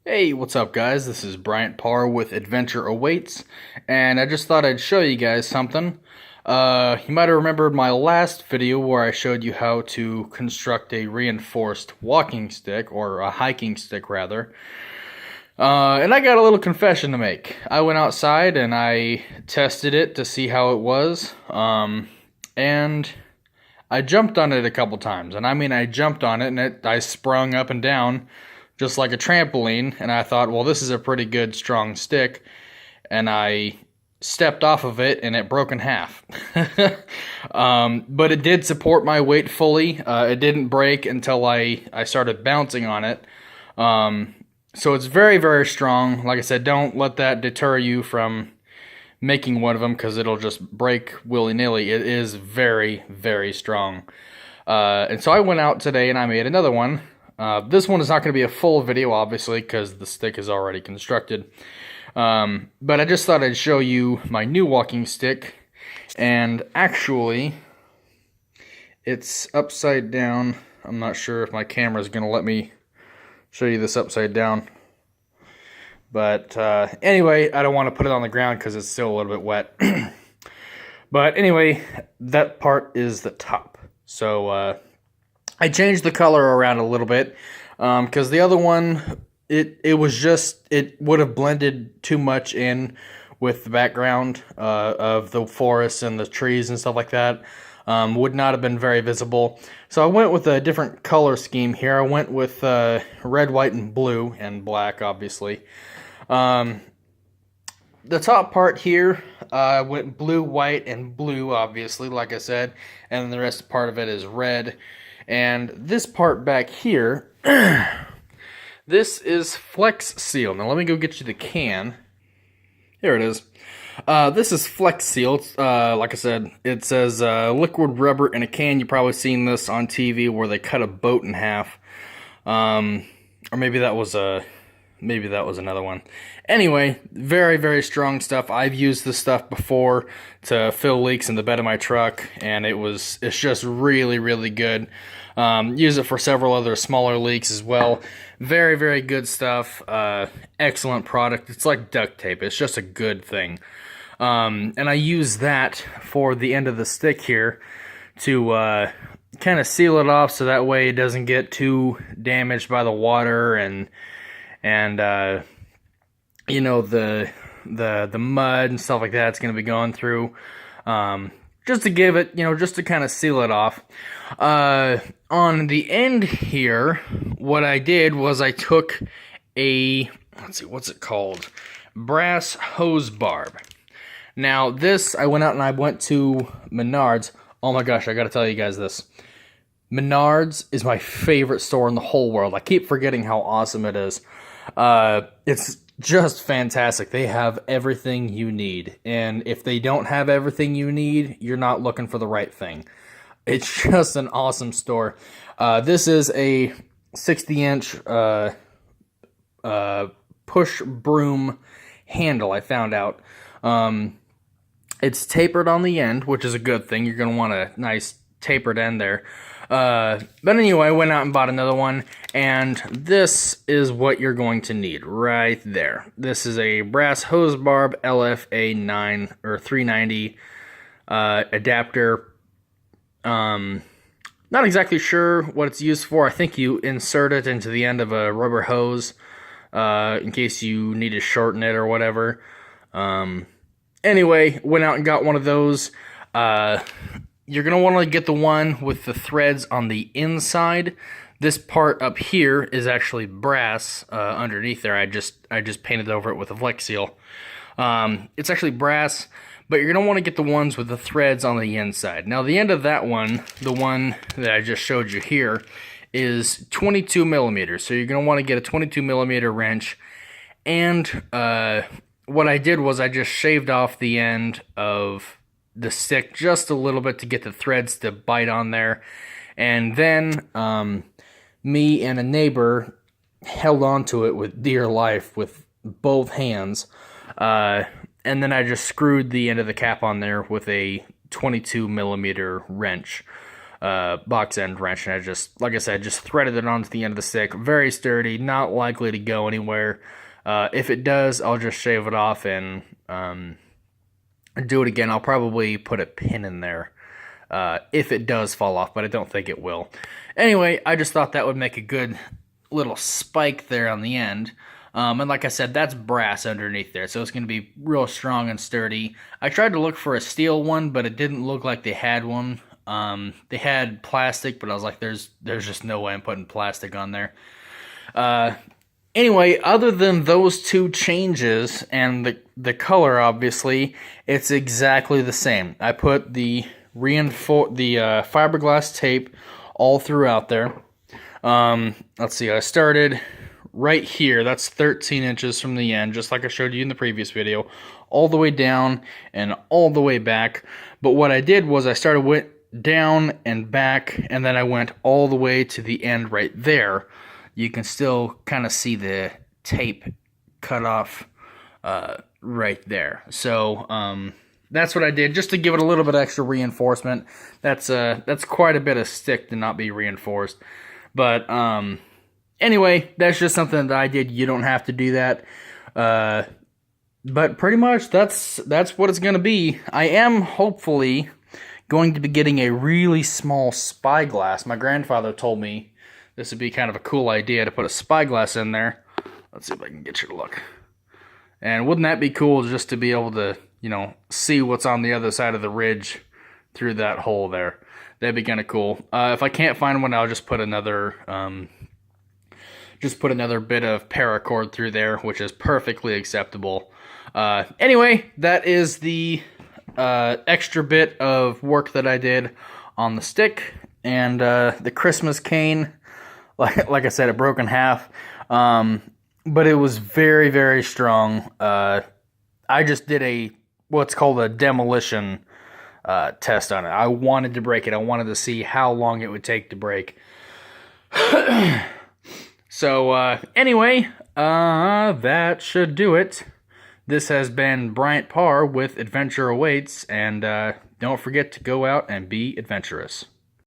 Hey, what's up guys? This is Bryant Parr with Adventure Awaits, and I just thought I'd show you guys something. You might have remembered my last video where I showed you how to construct a reinforced walking stick, or a hiking stick rather. And I got a little confession to make. I went outside and I tested it to see how it was, and I jumped on it a couple times. And I mean, I jumped on it and I sprung up and down just like a trampoline, and I thought, well, this is a pretty good strong stick, and I stepped off of it and it broke in half. But it did support my weight fully. It didn't break until I started bouncing on it. So it's very, very strong. Like I said, don't let that deter you from making one of them, because it'll just break willy-nilly. It is very, very strong. And so I went out today and I made another one. This one is not going to be a full video, obviously, because the stick is already constructed. But I just thought I'd show you my new walking stick. And actually, it's upside down. I'm not sure if my camera is going to let me show you this upside down. But anyway, I don't want to put it on the ground because it's still a little bit wet. But anyway, that part is the top. So I changed the color around a little bit because the other one, it would have blended too much in with the background of the forest and the trees and stuff like that. Would not have been very visible. So I went with a different color scheme here. I went with red, white, and blue, and black, obviously. The top part here went blue, white, and blue, obviously, like I said. And then the rest part of it is red. And this part back here, this is Flex Seal. Now let me go get you the can. Here it is. This is Flex Seal. Like I said, it says liquid rubber in a can. You've probably seen this on TV where they cut a boat in half. Or maybe that was another one. Anyway, very, very strong stuff. I've used this stuff before to fill leaks in the bed of my truck, and it's just really, really good. Use it for several other smaller leaks as well. Very, very good stuff. Excellent product. It's like duct tape. It's just a good thing. And I use that for the end of the stick here to kind of seal it off so that way it doesn't get too damaged by the water and you know, the mud and stuff like that it's going to be going through, just to give it, you know, just to kind of seal it off. On the end here, what I did was I took a, let's see, what's it called? Brass hose barb. Now this, I went out and I went to Menards. Oh my gosh, I got to tell you guys this. Menards is my favorite store in the whole world. I keep forgetting how awesome it is. It's just fantastic. They have everything you need. And if they don't have everything you need, you're not looking for the right thing. It's just an awesome store. This is a 60-inch push broom handle, I found out. It's tapered on the end, which is a good thing. You're going to want a nice tapered end there. But anyway, I went out and bought another one, and this is what you're going to need right there. This is a brass hose barb LFA 9 or 390 adapter. Not exactly sure what it's used for. I think you insert it into the end of a rubber hose in case you need to shorten it or whatever. Anyway, went out and got one of those. You're going to want to get the one with the threads on the inside. This part up here is actually brass underneath there. I just painted over it with a Flex Seal. It's actually brass, but you're going to want to get the ones with the threads on the inside. Now, the end of that one, the one that I just showed you here, is 22 millimeters. So you're going to want to get a 22 millimeter wrench. And what I did was I just shaved off the end of the stick just a little bit to get the threads to bite on there. And then me and a neighbor held on to it with dear life with both hands. And then I just screwed the end of the cap on there with a 22 millimeter wrench. box end wrench, and I just, like I said, just threaded it onto the end of the stick. Very sturdy, not likely to go anywhere. If it does, I'll just shave it off and do it again. I'll probably put a pin in there if it does fall off, but I don't think it will. Anyway, I just thought that would make a good little spike there on the end. And like I said, that's brass underneath there, so it's going to be real strong and sturdy. I tried to look for a steel one, but it didn't look like they had one. They had plastic, but I was like, there's just no way I'm putting plastic on there. Anyway, other than those two changes and the color, obviously, it's exactly the same. I put the fiberglass tape all throughout there. Let's see, I started right here. That's 13 inches from the end, just like I showed you in the previous video, all the way down and all the way back. But what I did was I went down and back, and then I went all the way to the end right there. You can still kind of see the tape cut off right there. So that's what I did, just to give it a little bit extra reinforcement. That's quite a bit of stick to not be reinforced. But anyway, that's just something that I did. You don't have to do that. But pretty much that's what it's going to be. I am hopefully going to be getting a really small spyglass. My grandfather told me this would be kind of a cool idea to put a spyglass in there. Let's see if I can get you to look. And wouldn't that be cool just to be able to, see what's on the other side of the ridge through that hole there? That'd be kind of cool. If I can't find one, I'll just put another bit of paracord through there, which is perfectly acceptable. Anyway, that is the extra bit of work that I did on the stick, and the Christmas cane. Like I said, it broke in half, but it was very, very strong. I just did what's called a demolition test on it. I wanted to break it. I wanted to see how long it would take to break. So anyway, that should do it. This has been Bryant Parr with Adventure Awaits, and don't forget to go out and be adventurous.